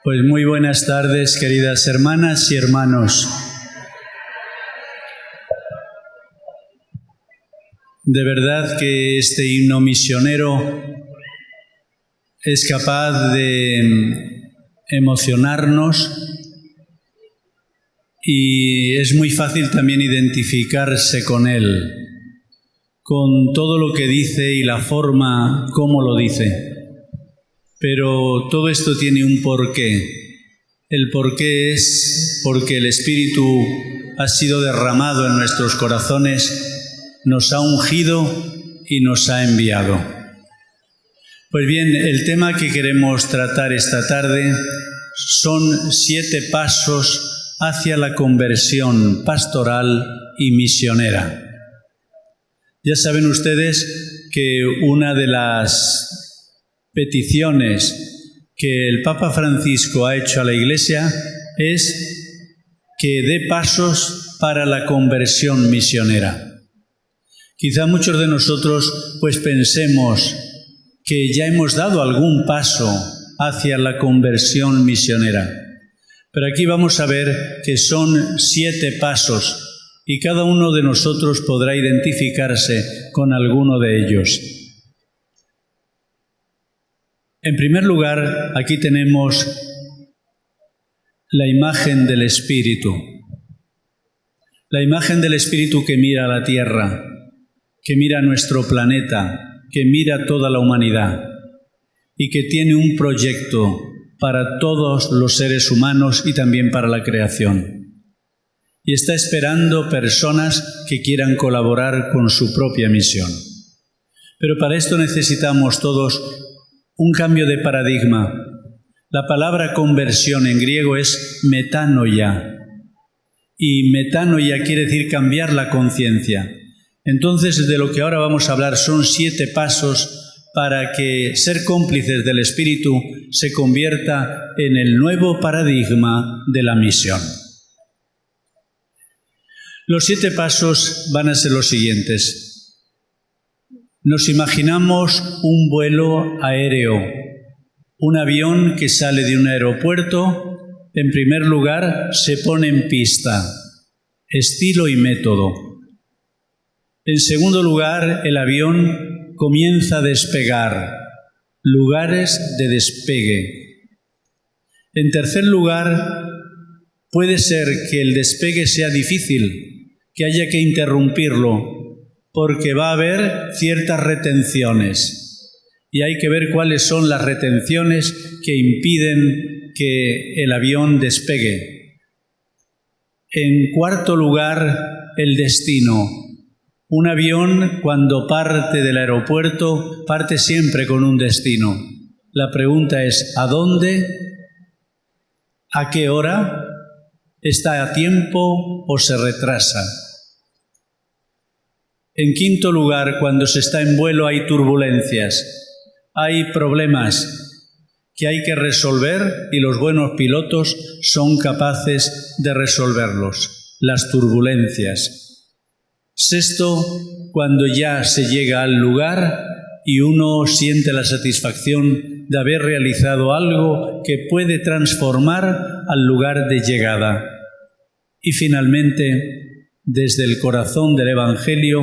Pues muy buenas tardes, queridas hermanas y hermanos. De verdad que este himno misionero es capaz de emocionarnos y es muy fácil también identificarse con él, con todo lo que dice y la forma como lo dice. Pero todo esto tiene un porqué. El porqué es porque el Espíritu ha sido derramado en nuestros corazones, nos ha ungido y nos ha enviado. Pues bien, el tema que queremos tratar esta tarde son 7 pasos hacia la conversión pastoral y misionera. Ya saben ustedes que una de las peticiones que el Papa Francisco ha hecho a la Iglesia es que dé pasos para la conversión misionera. Quizá muchos de nosotros pues pensemos que ya hemos dado algún paso hacia la conversión misionera. Pero aquí vamos a ver que son 7 pasos y cada uno de nosotros podrá identificarse con alguno de ellos. En primer lugar, aquí tenemos la imagen del Espíritu. La imagen del Espíritu que mira a la tierra, que mira a nuestro planeta, que mira a toda la humanidad y que tiene un proyecto para todos los seres humanos y también para la creación. Y está esperando personas que quieran colaborar con su propia misión. Pero para esto necesitamos todos un cambio de paradigma. La palabra conversión en griego es metanoia. Y metanoia quiere decir cambiar la conciencia. Entonces, de lo que ahora vamos a hablar son 7 pasos para que ser cómplices del Espíritu se convierta en el nuevo paradigma de la misión. Los 7 pasos van a ser los siguientes. Nos imaginamos un vuelo aéreo, un avión que sale de un aeropuerto. En primer lugar, se pone en pista, estilo y método. En segundo lugar, el avión comienza a despegar, lugares de despegue. En tercer lugar, puede ser que el despegue sea difícil, que haya que interrumpirlo, porque va a haber ciertas retenciones y hay que ver cuáles son las retenciones que impiden que el avión despegue. En cuarto lugar, el destino. Un avión, cuando parte del aeropuerto, parte siempre con un destino. La pregunta es, ¿a dónde? ¿A qué hora? ¿Está a tiempo o se retrasa? En quinto lugar, cuando se está en vuelo hay turbulencias, hay problemas que hay que resolver y los buenos pilotos son capaces de resolverlos, las turbulencias. Sexto, cuando ya se llega al lugar y uno siente la satisfacción de haber realizado algo que puede transformar al lugar de llegada. Y finalmente, desde el corazón del Evangelio,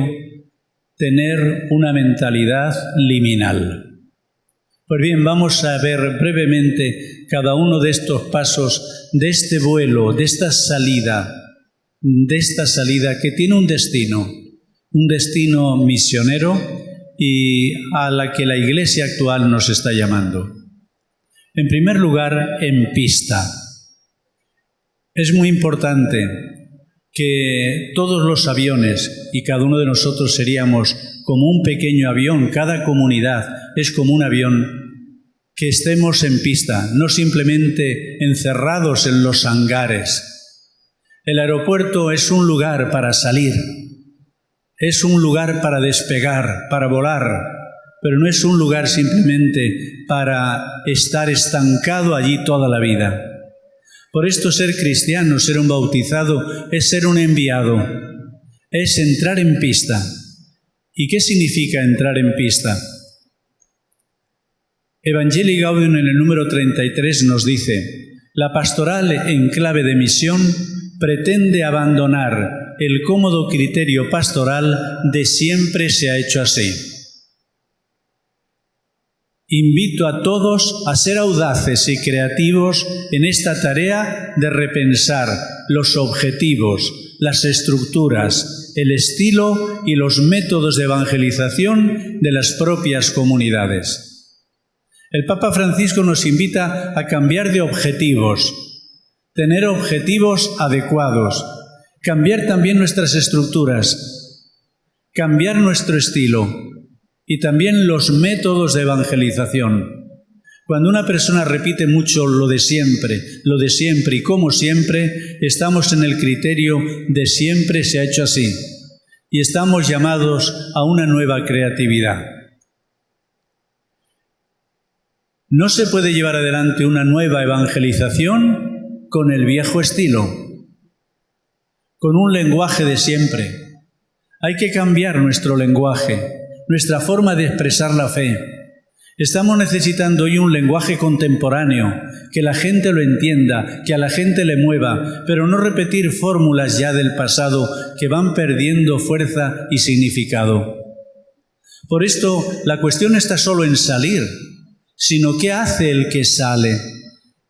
tener una mentalidad liminal. Pues bien, vamos a ver brevemente cada uno de estos pasos, de este vuelo, de esta salida que tiene un destino misionero y a la que la Iglesia actual nos está llamando. En primer lugar, en pista. Es muy importante que todos los aviones, y cada uno de nosotros seríamos como un pequeño avión, cada comunidad es como un avión, que estemos en pista, no simplemente encerrados en los hangares. El aeropuerto es un lugar para salir, es un lugar para despegar, para volar, pero no es un lugar simplemente para estar estancado allí toda la vida. Por esto ser cristiano, ser un bautizado, es ser un enviado, es entrar en pista. ¿Y qué significa entrar en pista? Evangelii Gaudium en el número 33 nos dice: La pastoral en clave de misión pretende abandonar el cómodo criterio pastoral de siempre se ha hecho así. Invito a todos a ser audaces y creativos en esta tarea de repensar los objetivos, las estructuras, el estilo y los métodos de evangelización de las propias comunidades. El Papa Francisco nos invita a cambiar de objetivos, tener objetivos adecuados, cambiar también nuestras estructuras, cambiar nuestro estilo y también los métodos de evangelización. Cuando una persona repite mucho lo de siempre y como siempre, estamos en el criterio de siempre se ha hecho así y estamos llamados a una nueva creatividad. No se puede llevar adelante una nueva evangelización con el viejo estilo, con un lenguaje de siempre. Hay que cambiar nuestro lenguaje, nuestra forma de expresar la fe. Estamos necesitando hoy un lenguaje contemporáneo, que la gente lo entienda, que a la gente le mueva, pero no repetir fórmulas ya del pasado que van perdiendo fuerza y significado. Por esto, la cuestión no está solo en salir, sino qué hace el que sale.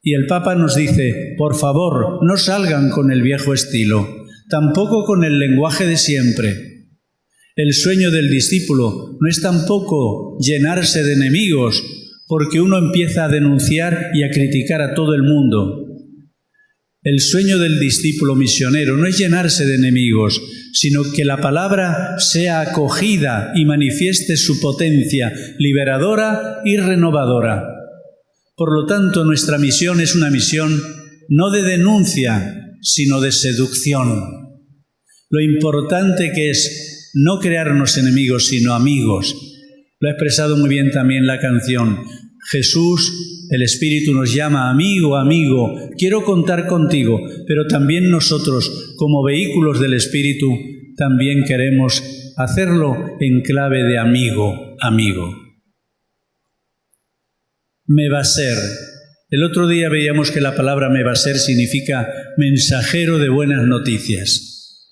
Y el Papa nos dice, por favor, no salgan con el viejo estilo, tampoco con el lenguaje de siempre. El sueño del discípulo no es tampoco llenarse de enemigos, porque uno empieza a denunciar y a criticar a todo el mundo. El sueño del discípulo misionero no es llenarse de enemigos, sino que la palabra sea acogida y manifieste su potencia liberadora y renovadora. Por lo tanto, nuestra misión es una misión no de denuncia, sino de seducción. Lo importante que es no crearnos enemigos, sino amigos. Lo ha expresado muy bien también la canción. Jesús, el Espíritu nos llama amigo, amigo, quiero contar contigo, pero también nosotros, como vehículos del Espíritu, también queremos hacerlo en clave de amigo, amigo. Mevaser. El otro día veíamos que la palabra mevaser significa mensajero de buenas noticias.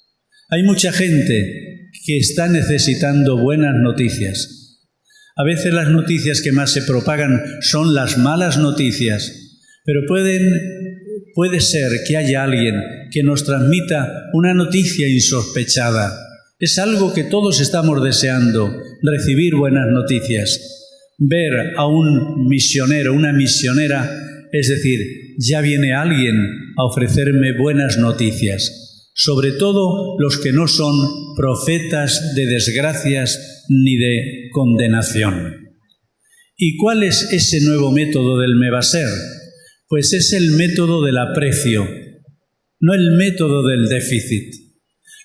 Hay mucha gente que está necesitando buenas noticias. A veces las noticias que más se propagan son las malas noticias, pero puede ser que haya alguien que nos transmita una noticia insospechada. Es algo que todos estamos deseando, recibir buenas noticias. Ver a un misionero, una misionera, es decir, ya viene alguien a ofrecerme buenas noticias. Sobre todo los que no son profetas de desgracias ni de condenación. ¿Y cuál es ese nuevo método del mevaser? Pues es el método del aprecio, no el método del déficit.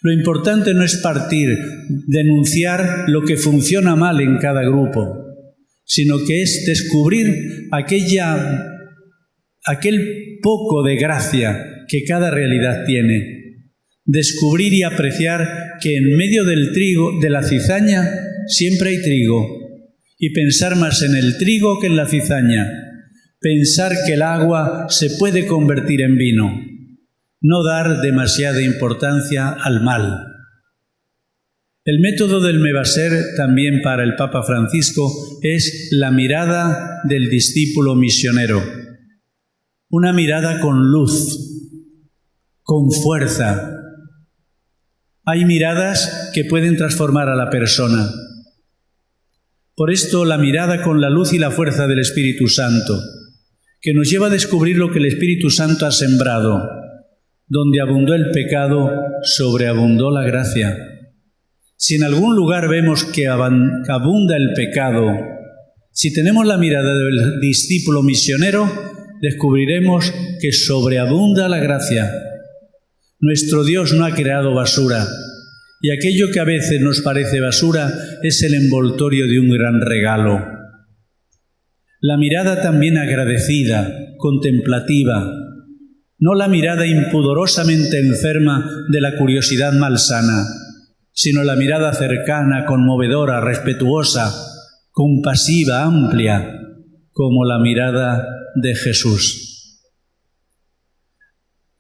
Lo importante no es partir, denunciar lo que funciona mal en cada grupo, sino que es descubrir aquel poco de gracia que cada realidad tiene. Descubrir y apreciar que en medio del trigo, de la cizaña, siempre hay trigo. Y pensar más en el trigo que en la cizaña. Pensar que el agua se puede convertir en vino. No dar demasiada importancia al mal. El método del mevaser, también para el Papa Francisco, es la mirada del discípulo misionero. Una mirada con luz, con fuerza. Hay miradas que pueden transformar a la persona. Por esto, la mirada con la luz y la fuerza del Espíritu Santo, que nos lleva a descubrir lo que el Espíritu Santo ha sembrado. Donde abundó el pecado, sobreabundó la gracia. Si en algún lugar vemos que abunda el pecado, si tenemos la mirada del discípulo misionero, descubriremos que sobreabunda la gracia. Nuestro Dios no ha creado basura, y aquello que a veces nos parece basura es el envoltorio de un gran regalo. La mirada también agradecida, contemplativa, no la mirada impudorosamente enferma de la curiosidad malsana, sino la mirada cercana, conmovedora, respetuosa, compasiva, amplia, como la mirada de Jesús.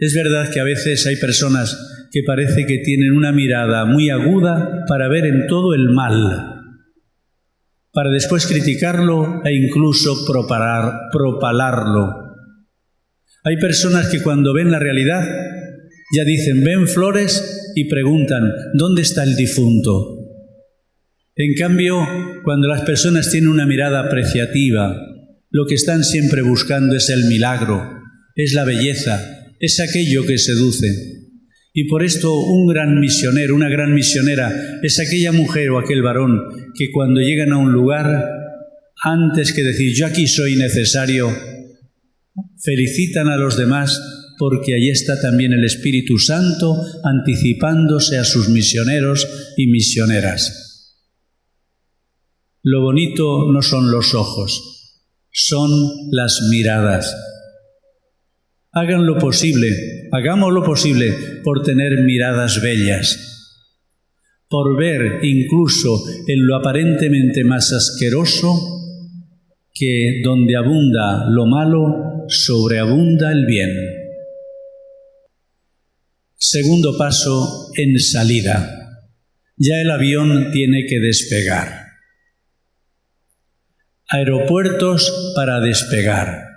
Es verdad que a veces hay personas que parece que tienen una mirada muy aguda para ver en todo el mal, para después criticarlo e incluso propalarlo. Hay personas que cuando ven la realidad ya dicen, ven flores y preguntan, ¿dónde está el difunto? En cambio, cuando las personas tienen una mirada apreciativa, lo que están siempre buscando es el milagro, es la belleza, es aquello que seduce. Y por esto un gran misionero, una gran misionera, es aquella mujer o aquel varón que cuando llegan a un lugar, antes que decir yo aquí soy necesario, felicitan a los demás porque allí está también el Espíritu Santo anticipándose a sus misioneros y misioneras. Lo bonito no son los ojos, son las miradas. Hagan lo posible, hagamos lo posible por tener miradas bellas, por ver incluso en lo aparentemente más asqueroso que donde abunda lo malo, sobreabunda el bien. Segundo paso, en salida. Ya el avión tiene que despegar. Aeropuertos para despegar.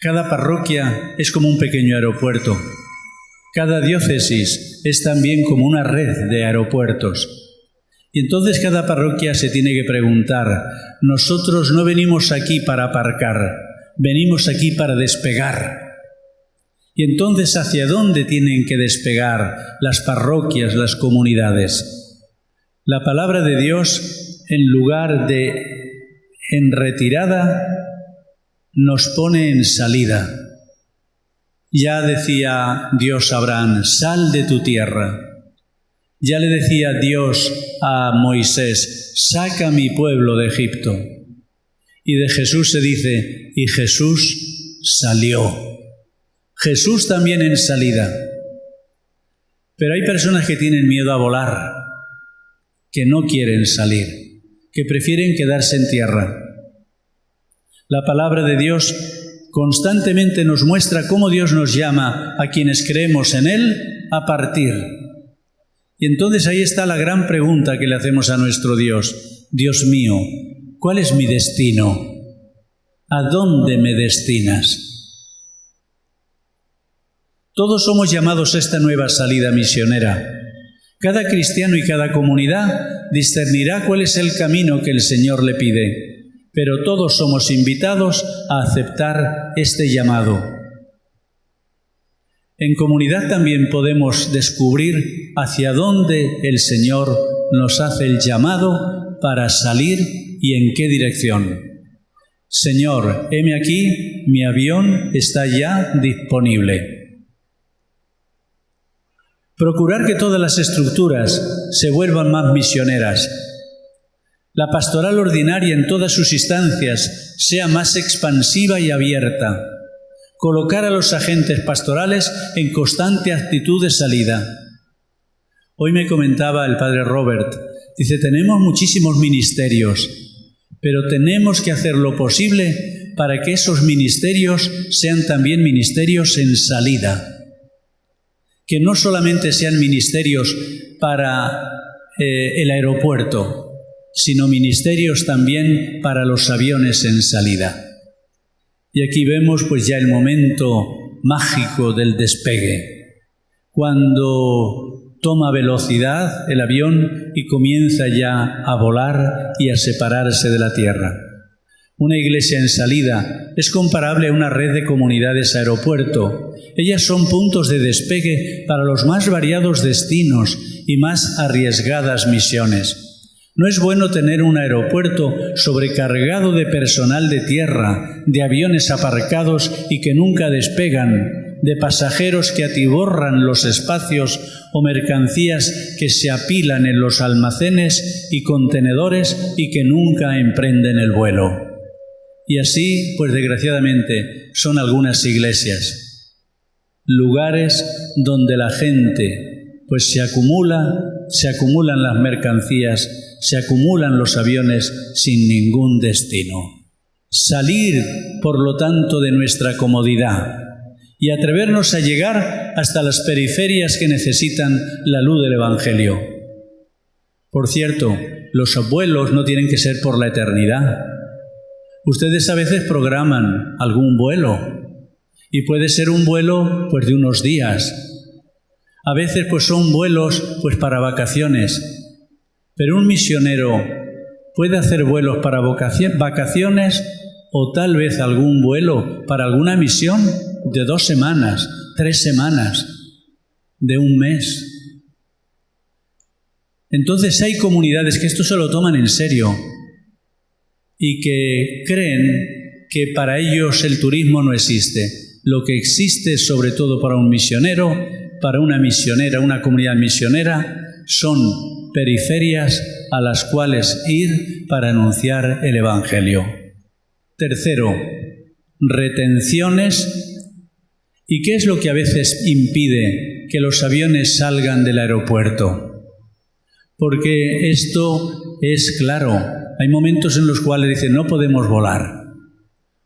Cada parroquia es como un pequeño aeropuerto. Cada diócesis es también como una red de aeropuertos. Y entonces cada parroquia se tiene que preguntar, nosotros no venimos aquí para aparcar, venimos aquí para despegar. Y entonces, ¿hacia dónde tienen que despegar las parroquias, las comunidades? La palabra de Dios, en lugar de en retirada, nos pone en salida. Ya decía Dios a Abraham, sal de tu tierra. Ya le decía Dios a Moisés, saca a mi pueblo de Egipto. Y de Jesús se dice, y Jesús salió. Jesús también en salida. Pero hay personas que tienen miedo a volar, que no quieren salir, que prefieren quedarse en tierra. La palabra de Dios constantemente nos muestra cómo Dios nos llama a quienes creemos en Él a partir. Y entonces ahí está la gran pregunta que le hacemos a nuestro Dios. Dios mío, ¿cuál es mi destino? ¿A dónde me destinas? Todos somos llamados a esta nueva salida misionera. Cada cristiano y cada comunidad discernirá cuál es el camino que el Señor le pide, pero todos somos invitados a aceptar este llamado. En comunidad también podemos descubrir hacia dónde el Señor nos hace el llamado para salir y en qué dirección. Señor, heme aquí, mi avión está ya disponible. Procurar que todas las estructuras se vuelvan más misioneras. La pastoral ordinaria en todas sus instancias sea más expansiva y abierta. Colocar a los agentes pastorales en constante actitud de salida. Hoy me comentaba el padre Robert, dice, tenemos muchísimos ministerios, pero tenemos que hacer lo posible para que esos ministerios sean también ministerios en salida. Que no solamente sean ministerios para el aeropuerto, sino ministerios también para los aviones en salida. Y aquí vemos pues ya el momento mágico del despegue, cuando toma velocidad el avión y comienza ya a volar y a separarse de la tierra. Una iglesia en salida es comparable a una red de comunidades aeropuerto. Ellas son puntos de despegue para los más variados destinos y más arriesgadas misiones. No es bueno tener un aeropuerto sobrecargado de personal de tierra, de aviones aparcados y que nunca despegan, de pasajeros que atiborran los espacios o mercancías que se apilan en los almacenes y contenedores y que nunca emprenden el vuelo. Y así, pues desgraciadamente, son algunas iglesias, lugares donde la gente pues se acumulan las mercancías, se acumulan los aviones sin ningún destino. Salir, por lo tanto, de nuestra comodidad y atrevernos a llegar hasta las periferias que necesitan la luz del Evangelio. Por cierto, los vuelos no tienen que ser por la eternidad. Ustedes a veces programan algún vuelo y puede ser un vuelo pues de unos días. A veces pues son vuelos pues para vacaciones. Pero un misionero puede hacer vuelos para vacaciones o tal vez algún vuelo para alguna misión de 2 semanas, 3 semanas, de un mes. Entonces hay comunidades que esto se lo toman en serio y que creen que para ellos el turismo no existe. Lo que existe, sobre todo para un misionero, para una misionera, una comunidad misionera, son periferias a las cuales ir para anunciar el Evangelio. Tercero, retenciones. ¿Y qué es lo que a veces impide que los aviones salgan del aeropuerto? Porque esto es claro. Hay momentos en los cuales dicen no podemos volar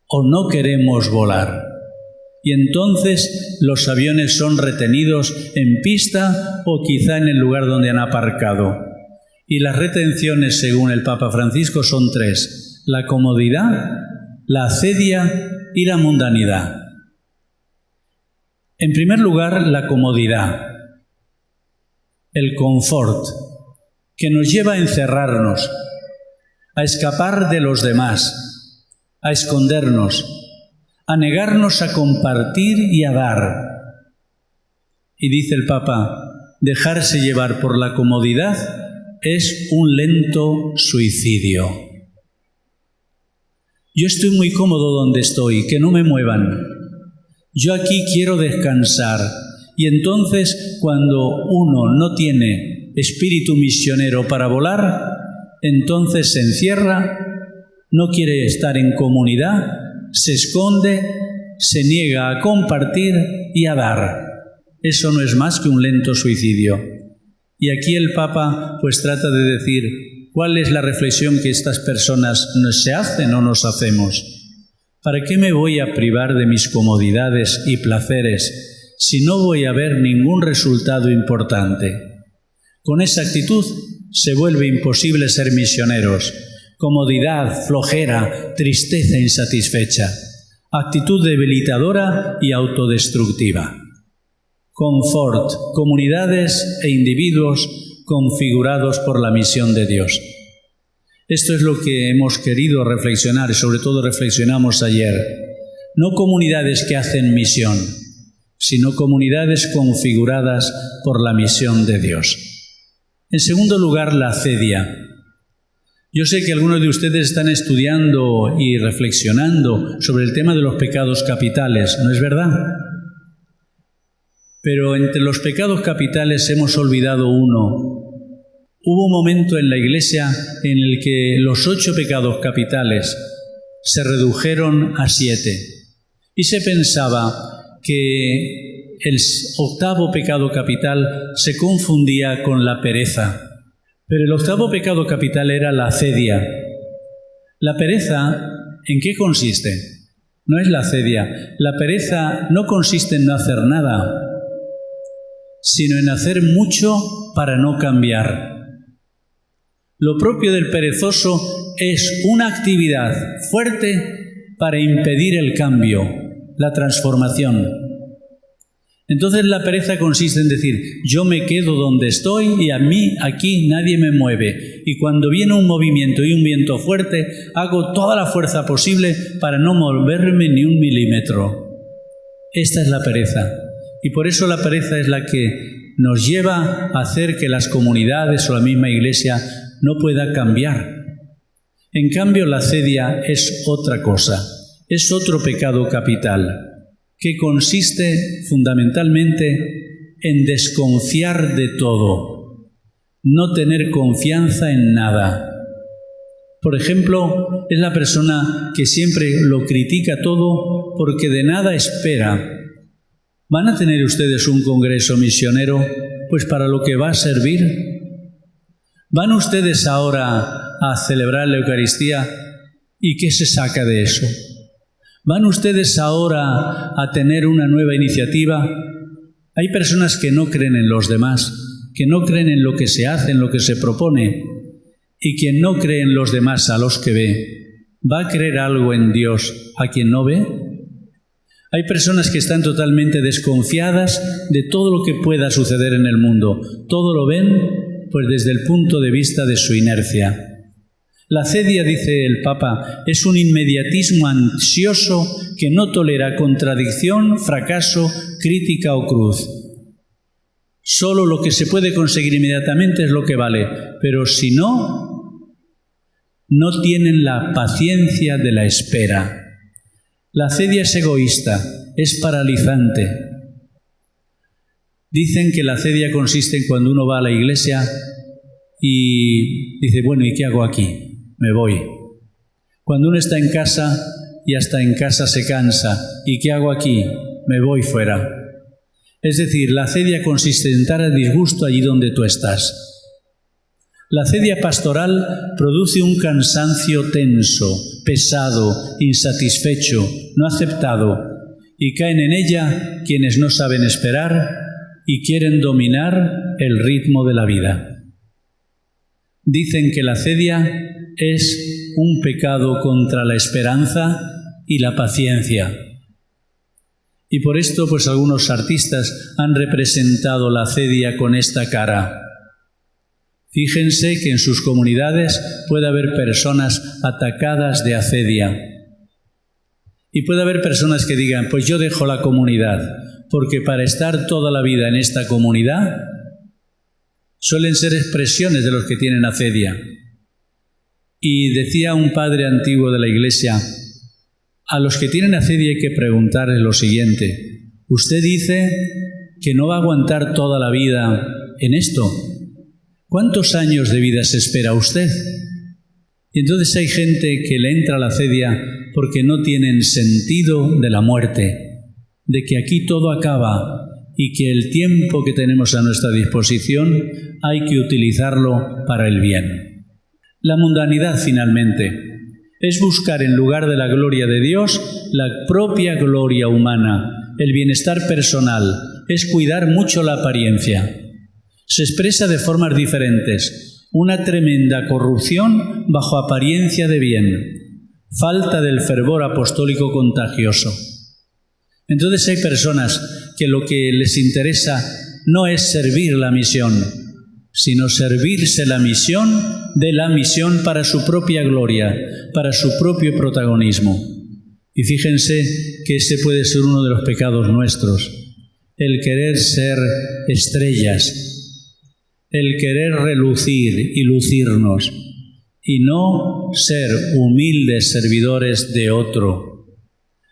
o no queremos volar. Y entonces los aviones son retenidos en pista o quizá en el lugar donde han aparcado. Y las retenciones, según el Papa Francisco, son 3. La comodidad, la acedia y la mundanidad. En primer lugar, la comodidad, el confort, que nos lleva a encerrarnos, a escapar de los demás, a escondernos, a negarnos a compartir y a dar. Y dice el Papa, dejarse llevar por la comodidad es un lento suicidio. Yo estoy muy cómodo donde estoy, que no me muevan. Yo aquí quiero descansar. Y entonces, cuando uno no tiene espíritu misionero para volar, entonces se encierra, no quiere estar en comunidad, se esconde, se niega a compartir y a dar. Eso no es más que un lento suicidio. Y aquí el Papa pues trata de decir cuál es la reflexión que estas personas se hacen o nos hacemos. ¿Para qué me voy a privar de mis comodidades y placeres si no voy a ver ningún resultado importante? Con esa actitud se vuelve imposible ser misioneros. Comodidad, flojera, tristeza insatisfecha. Actitud debilitadora y autodestructiva. Confort, comunidades e individuos configurados por la misión de Dios. Esto es lo que hemos querido reflexionar y sobre todo reflexionamos ayer. No comunidades que hacen misión, sino comunidades configuradas por la misión de Dios. En segundo lugar, la acedia. Yo sé que algunos de ustedes están estudiando y reflexionando sobre el tema de los pecados capitales, ¿no es verdad? Pero entre los pecados capitales hemos olvidado uno. Hubo un momento en la Iglesia en el que los 8 pecados capitales se redujeron a 7 y se pensaba que el 8º pecado capital se confundía con la pereza. Pero el 8º pecado capital era la acedia. La pereza, ¿en qué consiste? No es la acedia. La pereza no consiste en no hacer nada, sino en hacer mucho para no cambiar. Lo propio del perezoso es una actividad fuerte para impedir el cambio, la transformación. Entonces la pereza consiste en decir, yo me quedo donde estoy y a mí aquí nadie me mueve. Y cuando viene un movimiento y un viento fuerte, hago toda la fuerza posible para no moverme ni un milímetro. Esta es la pereza. Y por eso la pereza es la que nos lleva a hacer que las comunidades o la misma Iglesia no pueda cambiar. En cambio, la acedia es otra cosa, es otro pecado capital, que consiste fundamentalmente en desconfiar de todo, no tener confianza en nada. Por ejemplo, es la persona que siempre lo critica todo porque de nada espera. ¿Van a tener ustedes un congreso misionero? Pues para lo que va a servir. ¿Van ustedes ahora a celebrar la Eucaristía? ¿Y qué se saca de eso? ¿Van ustedes ahora a tener una nueva iniciativa? Hay personas que no creen en los demás, que no creen en lo que se hace, en lo que se propone. Y quien no cree en los demás a los que ve, ¿va a creer algo en Dios a quien no ve? Hay personas que están totalmente desconfiadas de todo lo que pueda suceder en el mundo. Todo lo ven, pues desde el punto de vista de su inercia. La acedia, dice el Papa, es un inmediatismo ansioso que no tolera contradicción, fracaso, crítica o cruz. Solo lo que se puede conseguir inmediatamente es lo que vale, pero si no, no tienen la paciencia de la espera. La acedia es egoísta, es paralizante. Dicen que la acedia consiste en cuando uno va a la iglesia y dice, bueno, ¿y qué hago aquí? Me voy. Cuando uno está en casa y hasta en casa se cansa, ¿y qué hago aquí? Me voy fuera. Es decir, la acedia consiste en dar a disgusto allí donde tú estás. La acedia pastoral produce un cansancio tenso, pesado, insatisfecho, no aceptado, y caen en ella quienes no saben esperar y quieren dominar el ritmo de la vida. Dicen que la acedia es un pecado contra la esperanza y la paciencia. Y por esto, pues algunos artistas han representado la acedia con esta cara. Fíjense que en sus comunidades puede haber personas atacadas de acedia. Y puede haber personas que digan, pues yo dejo la comunidad, porque para estar toda la vida en esta comunidad suelen ser expresiones de los que tienen acedia. Y decía un padre antiguo de la Iglesia, a los que tienen acedia hay que preguntarles lo siguiente, usted dice que no va a aguantar toda la vida en esto. ¿Cuántos años de vida se espera usted? Y entonces hay gente que le entra la acedia porque no tienen sentido de la muerte, de que aquí todo acaba y que el tiempo que tenemos a nuestra disposición hay que utilizarlo para el bien. La mundanidad, finalmente, es buscar en lugar de la gloria de Dios la propia gloria humana, el bienestar personal, es cuidar mucho la apariencia. Se expresa de formas diferentes, una tremenda corrupción bajo apariencia de bien, falta del fervor apostólico contagioso. Entonces hay personas que lo que les interesa no es servir la misión, sino servirse la misión de la misión para su propia gloria, para su propio protagonismo. Y fíjense que ese puede ser uno de los pecados nuestros, el querer ser estrellas, el querer relucir y lucirnos, y no ser humildes servidores de otro.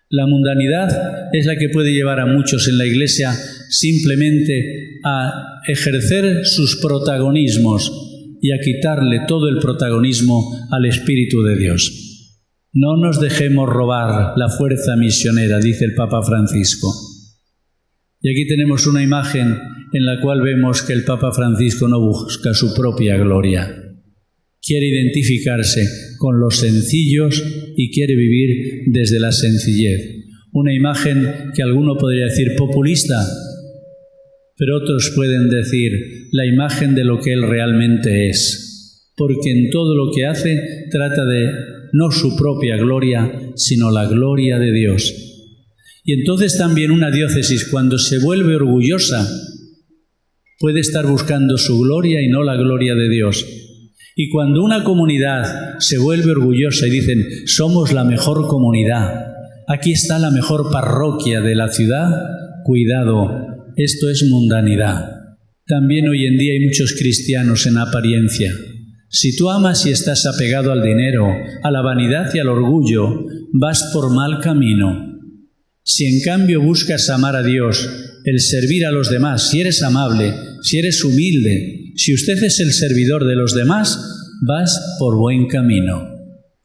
La mundanidad es la que puede llevar a muchos en la Iglesia simplemente a ejercer sus protagonismos y a quitarle todo el protagonismo al Espíritu de Dios. No nos dejemos robar la fuerza misionera, dice el Papa Francisco. Y aquí tenemos una imagen en la cual vemos que el Papa Francisco no busca su propia gloria. Quiere identificarse con los sencillos y quiere vivir desde la sencillez. Una imagen que alguno podría decir populista, pero otros pueden decir la imagen de lo que él realmente es, porque en todo lo que hace trata de no su propia gloria, sino la gloria de Dios. Y entonces también una diócesis, cuando se vuelve orgullosa, puede estar buscando su gloria y no la gloria de Dios. Y cuando una comunidad se vuelve orgullosa y dicen, somos la mejor comunidad, aquí está la mejor parroquia de la ciudad, cuidado, esto es mundanidad. También hoy en día hay muchos cristianos en apariencia. Si tú amas y estás apegado al dinero, a la vanidad y al orgullo, vas por mal camino. Si en cambio buscas amar a Dios, el servir a los demás, si eres amable, si eres humilde, si usted es el servidor de los demás, vas por buen camino.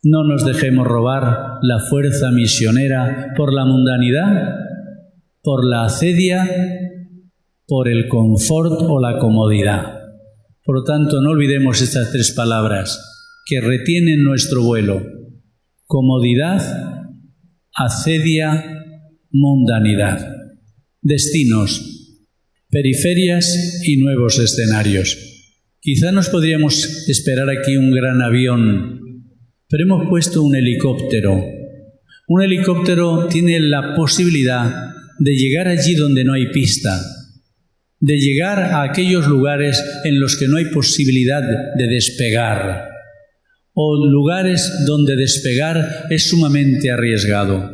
No nos dejemos robar la fuerza misionera por la mundanidad, por la acedia, por el confort o la comodidad. Por lo tanto, no olvidemos estas tres palabras que retienen nuestro vuelo: comodidad, asedia mundanidad. Destinos, periferias y nuevos escenarios. Quizá nos podríamos esperar aquí un gran avión, pero hemos puesto un helicóptero. Un helicóptero tiene la posibilidad de llegar allí donde no hay pista, de llegar a aquellos lugares en los que no hay posibilidad de despegar, o lugares donde despegar es sumamente arriesgado.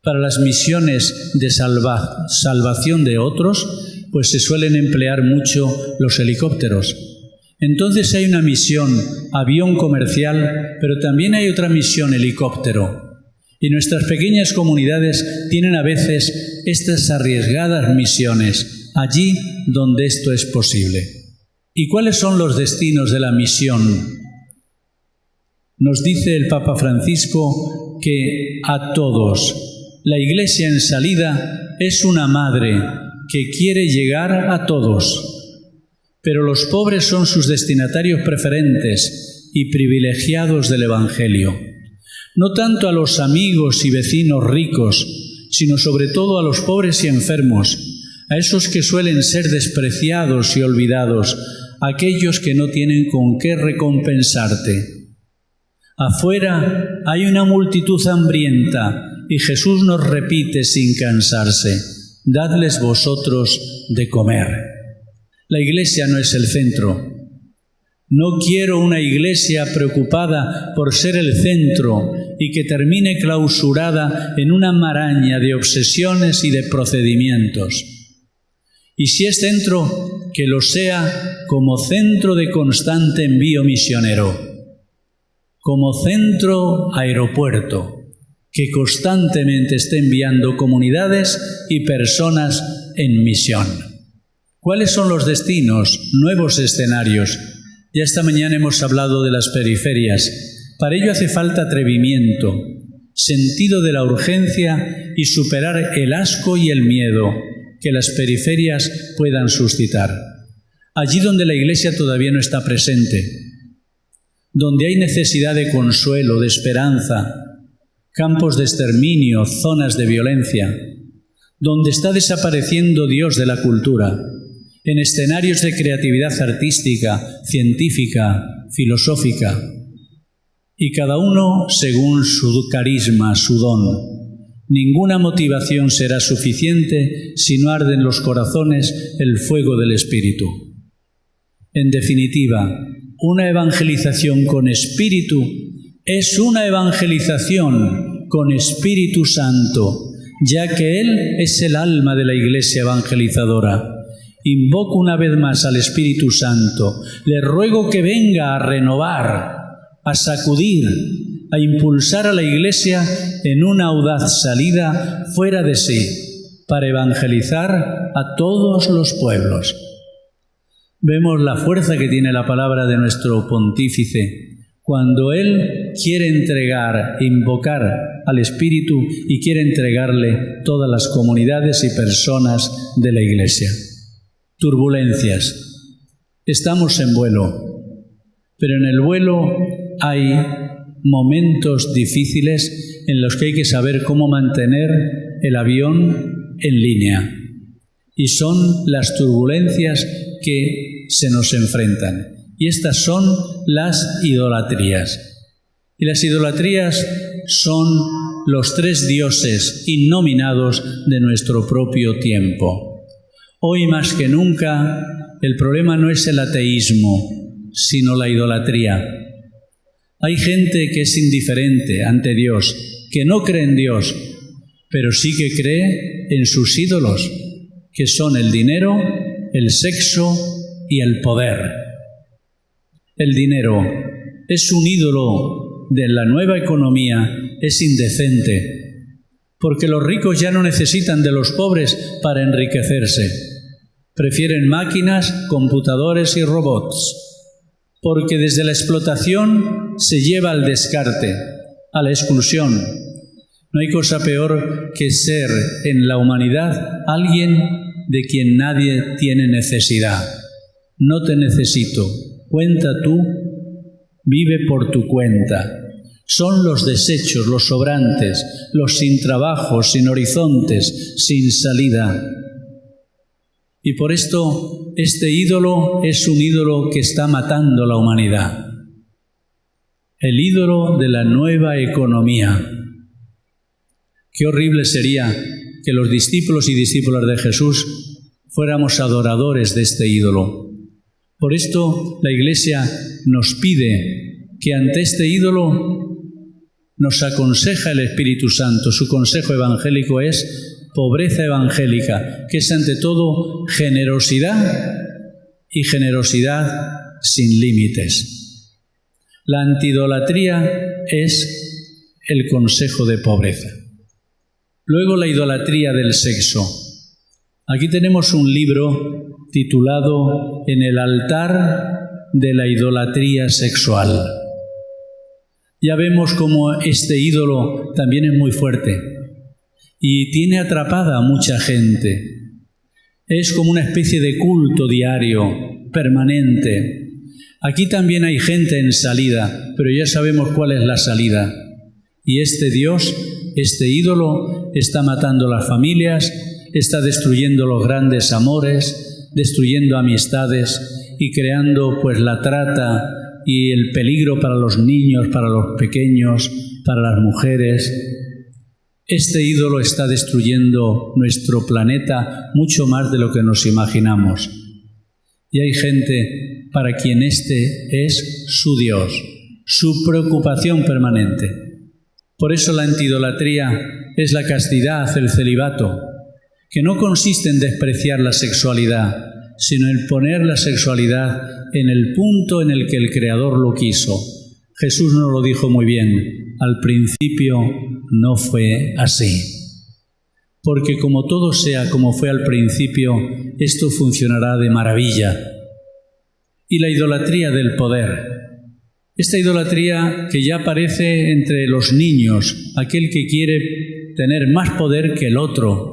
Para las misiones de salvación de otros, pues se suelen emplear mucho los helicópteros. Entonces hay una misión avión comercial, pero también hay otra misión helicóptero. Y nuestras pequeñas comunidades tienen a veces estas arriesgadas misiones, allí donde esto es posible. ¿Y cuáles son los destinos de la misión? Nos dice el Papa Francisco que a todos. La Iglesia en salida es una madre que quiere llegar a todos, pero los pobres son sus destinatarios preferentes y privilegiados del Evangelio. No tanto a los amigos y vecinos ricos, sino sobre todo a los pobres y enfermos, a esos que suelen ser despreciados y olvidados, a aquellos que no tienen con qué recompensarte. Afuera hay una multitud hambrienta y Jesús nos repite sin cansarse: dadles vosotros de comer. La Iglesia no es el centro. No quiero una Iglesia preocupada por ser el centro y que termine clausurada en una maraña de obsesiones y de procedimientos. Y si es centro, que lo sea como centro de constante envío misionero, como centro aeropuerto, que constantemente esté enviando comunidades y personas en misión. ¿Cuáles son los destinos, nuevos escenarios? Ya esta mañana hemos hablado de las periferias. Para ello hace falta atrevimiento, sentido de la urgencia y superar el asco y el miedo que las periferias puedan suscitar. Allí donde la Iglesia todavía no está presente, donde hay necesidad de consuelo, de esperanza, campos de exterminio, zonas de violencia, donde está desapareciendo Dios de la cultura, en escenarios de creatividad artística, científica, filosófica, y cada uno según su carisma, su don. Ninguna motivación será suficiente si no arde en los corazones el fuego del Espíritu. En definitiva, una evangelización con espíritu es una evangelización con Espíritu Santo, ya que Él es el alma de la Iglesia evangelizadora. Invoco una vez más al Espíritu Santo. Le ruego que venga a renovar, a sacudir, a impulsar a la Iglesia en una audaz salida fuera de sí, para evangelizar a todos los pueblos. Vemos la fuerza que tiene la palabra de nuestro pontífice cuando él quiere entregar, invocar al Espíritu y quiere entregarle todas las comunidades y personas de la Iglesia. Turbulencias. Estamos en vuelo, pero en el vuelo hay momentos difíciles en los que hay que saber cómo mantener el avión en línea. Y son las turbulencias que se nos enfrentan. Y estas son las idolatrías. Y las idolatrías son los tres dioses innominados de nuestro propio tiempo. Hoy más que nunca, el problema no es el ateísmo, sino la idolatría. Hay gente que es indiferente ante Dios, que no cree en Dios, pero sí que cree en sus ídolos, que son el dinero, el sexo y el poder. El dinero es un ídolo de la nueva economía, es indecente, porque los ricos ya no necesitan de los pobres para enriquecerse. Prefieren máquinas, computadores y robots, porque desde la explotación se lleva al descarte, a la exclusión. No hay cosa peor que ser en la humanidad alguien de quien nadie tiene necesidad. No te necesito, cuenta tú, vive por tu cuenta. Son los desechos, los sobrantes, los sin trabajo, sin horizontes, sin salida. Y por esto este ídolo es un ídolo que está matando la humanidad. El ídolo de la nueva economía. Qué horrible sería que los discípulos y discípulas de Jesús fuéramos adoradores de este ídolo. Por esto la Iglesia nos pide que ante este ídolo nos aconseja el Espíritu Santo. Su consejo evangélico es pobreza evangélica, que es ante todo generosidad y generosidad sin límites. La antiidolatría es el consejo de pobreza. Luego la idolatría del sexo. Aquí tenemos un libro titulado En el altar de la idolatría sexual. Ya vemos cómo este ídolo también es muy fuerte y tiene atrapada a mucha gente. Es como una especie de culto diario, permanente. Aquí también hay gente en salida, pero ya sabemos cuál es la salida. Y este Dios, este ídolo, está matando las familias, está destruyendo los grandes amores, destruyendo amistades y creando pues la trata y el peligro para los niños, para los pequeños, para las mujeres. Este ídolo está destruyendo nuestro planeta mucho más de lo que nos imaginamos. Y hay gente para quien este es su Dios, su preocupación permanente. Por eso la antiidolatría es la castidad, el celibato, que no consiste en despreciar la sexualidad, sino en poner la sexualidad en el punto en el que el Creador lo quiso. Jesús nos lo dijo muy bien, al principio no fue así. Porque como todo sea como fue al principio, esto funcionará de maravilla. Y la idolatría del poder. Esta idolatría que ya aparece entre los niños, aquel que quiere tener más poder que el otro,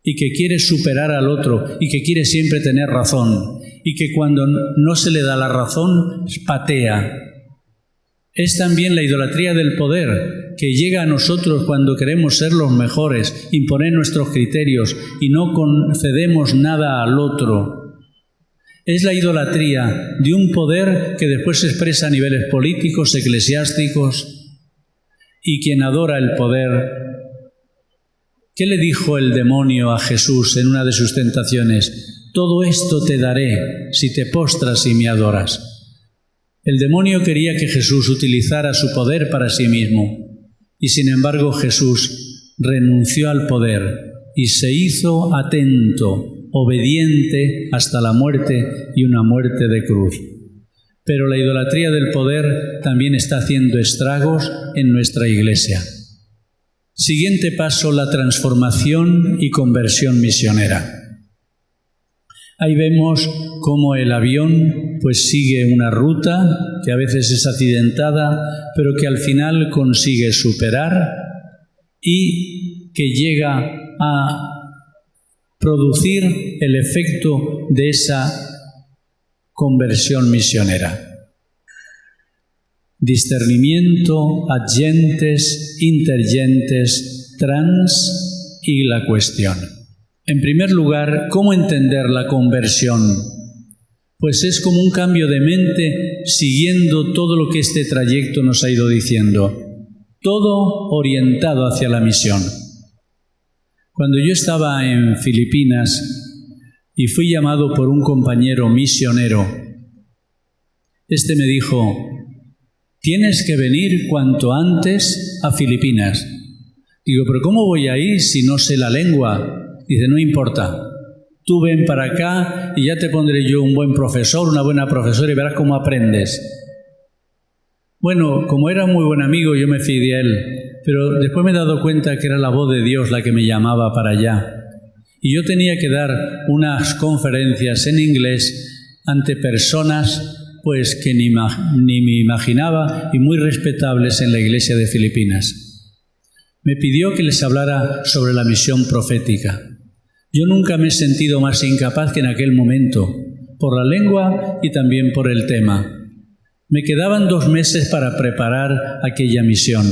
y que quiere superar al otro, y que quiere siempre tener razón, y que cuando no se le da la razón, patea. Es también la idolatría del poder, que llega a nosotros cuando queremos ser los mejores, imponer nuestros criterios, y no concedemos nada al otro. Es la idolatría de un poder que después se expresa a niveles políticos, eclesiásticos, y quien adora el poder. ¿Qué le dijo el demonio a Jesús en una de sus tentaciones? Todo esto te daré si te postras y me adoras. El demonio quería que Jesús utilizara su poder para sí mismo, y sin embargo Jesús renunció al poder y se hizo atento, obediente hasta la muerte y una muerte de cruz. Pero la idolatría del poder también está haciendo estragos en nuestra Iglesia. Siguiente paso, la transformación y conversión misionera. Ahí vemos cómo el avión pues sigue una ruta que a veces es accidentada, pero que al final consigue superar y que llega a producir el efecto de esa conversión misionera. Discernimiento, adyentes, intergentes, trans y la cuestión. En primer lugar, ¿cómo entender la conversión? Pues es como un cambio de mente siguiendo todo lo que este trayecto nos ha ido diciendo. Todo orientado hacia la misión. Cuando yo estaba en Filipinas y fui llamado por un compañero misionero, este me dijo: tienes que venir cuanto antes a Filipinas. Digo, ¿pero cómo voy a ir si no sé la lengua? Dice, no importa, tú ven para acá y ya te pondré yo un buen profesor, una buena profesora y verás cómo aprendes. Bueno, como era muy buen amigo, yo me fié de él, pero después me he dado cuenta que era la voz de Dios la que me llamaba para allá. Y yo tenía que dar unas conferencias en inglés ante personas pues que ni me imaginaba y muy respetables en la iglesia de Filipinas. Me pidió que les hablara sobre la misión profética. Yo nunca me he sentido más incapaz que en aquel momento, por la lengua y también por el tema. Me quedaban 2 meses para preparar aquella misión.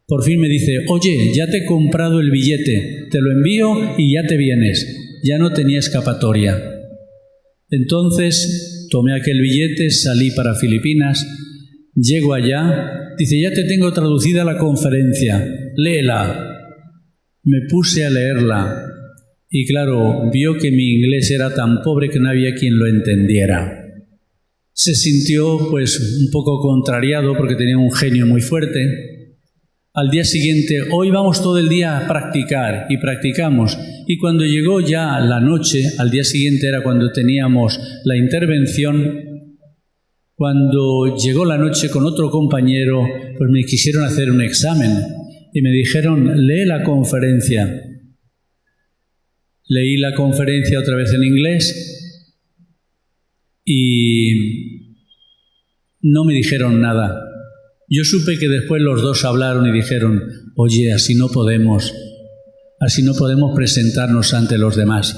Por fin me dice, oye, ya te he comprado el billete, te lo envío y ya te vienes. Ya no tenía escapatoria. Entonces tomé aquel billete, salí para Filipinas, llego allá, dice, ya te tengo traducida la conferencia, léela. Me puse a leerla y claro, vio que mi inglés era tan pobre que no había quien lo entendiera. Se sintió pues un poco contrariado porque tenía un genio muy fuerte. Al día siguiente, hoy vamos todo el día a practicar y practicamos. Y cuando llegó ya la noche, al día siguiente era cuando teníamos la intervención, cuando llegó la noche con otro compañero, pues me quisieron hacer un examen y me dijeron, lee la conferencia. Leí la conferencia otra vez en inglés y no me dijeron nada. Yo supe que después los dos hablaron y dijeron, oye, así no podemos presentarnos ante los demás.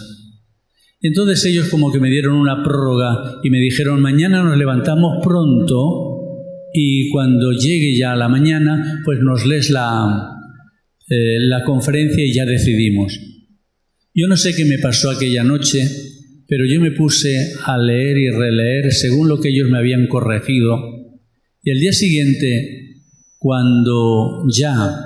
Entonces ellos como que me dieron una prórroga y me dijeron, mañana nos levantamos pronto y cuando llegue ya a la mañana, pues nos lees la conferencia y ya decidimos. Yo no sé qué me pasó aquella noche, pero yo me puse a leer y releer según lo que ellos me habían corregido. Y el día siguiente, cuando ya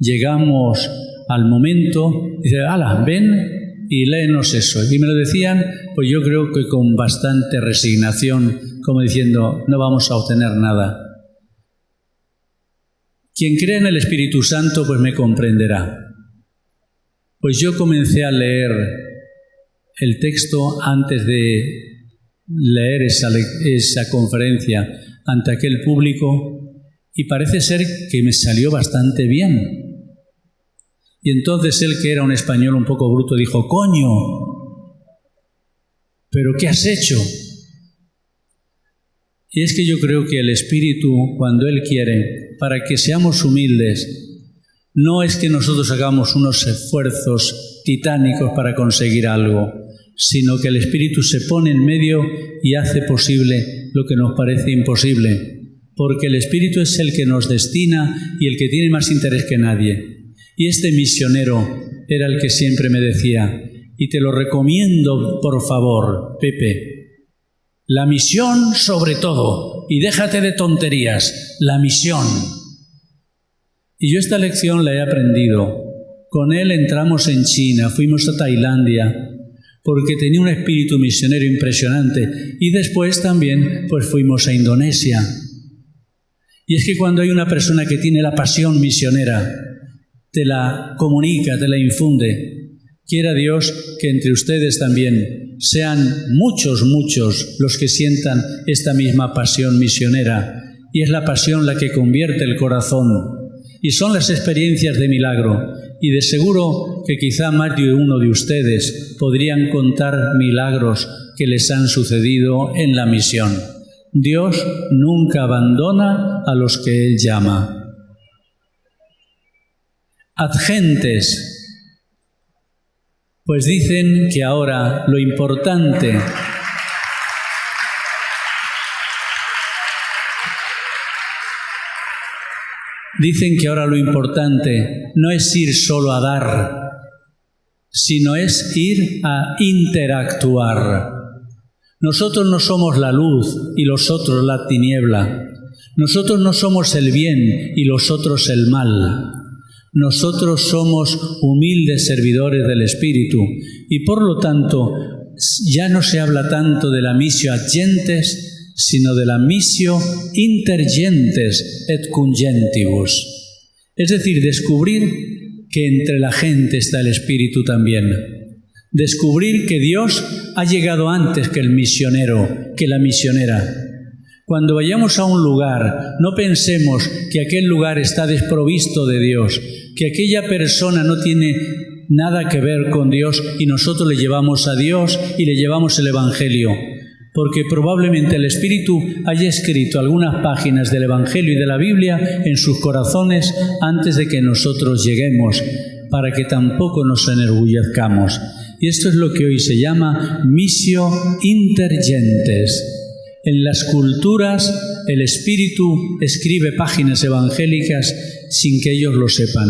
llegamos al momento, dice, hala, ven y léenos eso. Y me lo decían, pues yo creo que con bastante resignación, como diciendo, no vamos a obtener nada. Quien cree en el Espíritu Santo, pues me comprenderá. Pues yo comencé a leer el texto antes de leer esa conferencia ante aquel público y parece ser que me salió bastante bien. Y entonces él, que era un español un poco bruto, dijo, ¡coño! ¿Pero qué has hecho? Y es que yo creo que el Espíritu, cuando Él quiere, para que seamos humildes, no es que nosotros hagamos unos esfuerzos titánicos para conseguir algo, sino que el Espíritu se pone en medio y hace posible lo que nos parece imposible, porque el Espíritu es el que nos destina y el que tiene más interés que nadie. Y este misionero era el que siempre me decía, y te lo recomiendo por favor, Pepe, la misión sobre todo, y déjate de tonterías, la misión. Y yo esta lección la he aprendido. Con él entramos en China, fuimos a Tailandia, porque tenía un espíritu misionero impresionante. Y después también pues fuimos a Indonesia. Y es que cuando hay una persona que tiene la pasión misionera, te la comunica, te la infunde. Quiera Dios que entre ustedes también sean muchos los que sientan esta misma pasión misionera. Y es la pasión la que convierte el corazón. Y son las experiencias de milagro. Y de seguro que quizá más de uno de ustedes podrían contar milagros que les han sucedido en la misión. Dios nunca abandona a los que Él llama. Agentes. Pues dicen que ahora lo importante no es ir solo a dar, sino es ir a interactuar. Nosotros no somos la luz y los otros la tiniebla. Nosotros no somos el bien y los otros el mal. Nosotros somos humildes servidores del Espíritu y por lo tanto ya no se habla tanto de la missio ad gentes, sino de la missio inter gentes et cum gentibus. Es decir, descubrir que entre la gente está el Espíritu también. Descubrir que Dios ha llegado antes que el misionero, que la misionera. Cuando vayamos a un lugar, no pensemos que aquel lugar está desprovisto de Dios, que aquella persona no tiene nada que ver con Dios y nosotros le llevamos a Dios y le llevamos el Evangelio. Porque probablemente el Espíritu haya escrito algunas páginas del Evangelio y de la Biblia en sus corazones antes de que nosotros lleguemos, para que tampoco nos enorgullezcamos. Y esto es lo que hoy se llama missio inter gentes. En las culturas el Espíritu escribe páginas evangélicas sin que ellos lo sepan.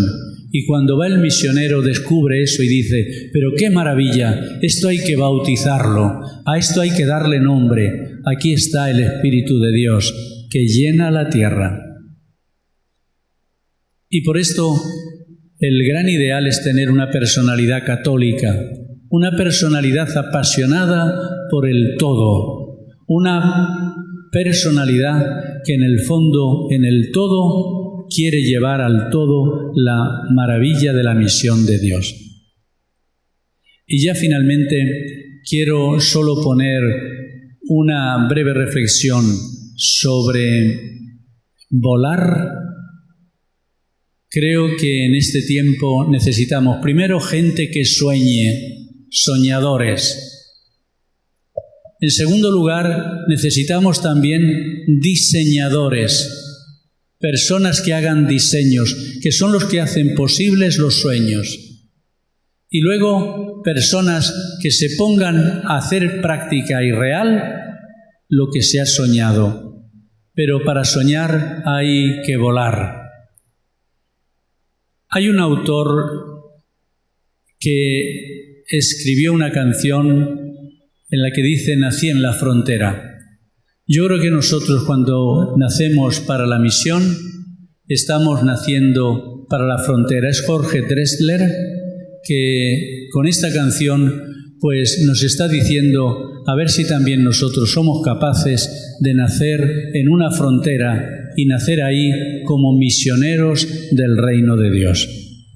Y cuando va el misionero descubre eso y dice, pero qué maravilla, esto hay que bautizarlo, a esto hay que darle nombre. Aquí está el Espíritu de Dios que llena la tierra. Y por esto el gran ideal es tener una personalidad católica, una personalidad apasionada por el todo, una personalidad que en el fondo, en el todo, quiere llevar al todo la maravilla de la misión de Dios. Y ya finalmente quiero solo poner una breve reflexión sobre volar. Creo que en este tiempo necesitamos primero gente que sueñe, soñadores. En segundo lugar, necesitamos también diseñadores, personas que hagan diseños, que son los que hacen posibles los sueños. Y luego, personas que se pongan a hacer práctica y real lo que se ha soñado. Pero para soñar hay que volar. Hay un autor que escribió una canción en la que dice: nací en la frontera. Yo creo que nosotros cuando nacemos para la misión estamos naciendo para la frontera. Es Jorge Drexler que con esta canción pues nos está diciendo a ver si también nosotros somos capaces de nacer en una frontera y nacer ahí como misioneros del reino de Dios.